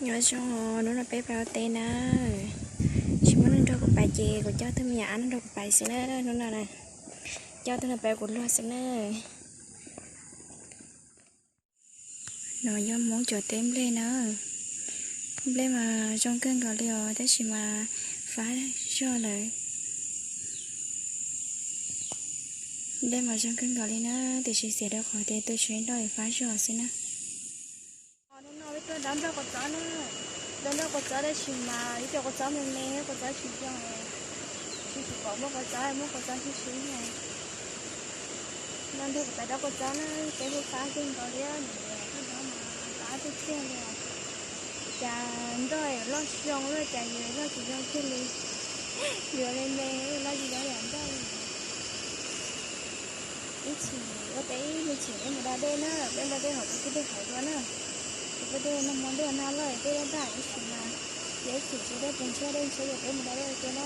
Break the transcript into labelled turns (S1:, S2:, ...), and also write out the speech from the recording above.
S1: nhớ cho nó là bé bao tên á chỉ muốn cho một bài chè của cho thêm nhà nó được bài xin nó là này cho thêm là bài của lo xin nó do muốn chờ tem lên nữa lên mà trong cơn gọi liều thế chỉ mà phá cho lại lên mà trong cơn gọi lên nữa thì chị sẽ đâu khỏi thì tôi chuyển đổi phá cho xin á nó nói tôi đón cho con chó nữa đón cho con chó đây chỉ mà đi cho con chó mình nè con chó chỉ cho này chỉ có một con chó chỉ này nên tôi phải đón con chó nó cái vụ phá trên gọi đi á cái đó mà phá tôi chưa nè chà rồi lo xong rồi chà gì lo chỉ cho kia đi vừa lên nè lo gì đó làm đây ít chỉ có cái mình chỉ em đã đây nữa bên đây học cái đây học luôn nữa cái đây nó món đây nào rồi đây là đại chỉ mà dễ chỉ đây bên chơi đây chơi được em đã đây cái nó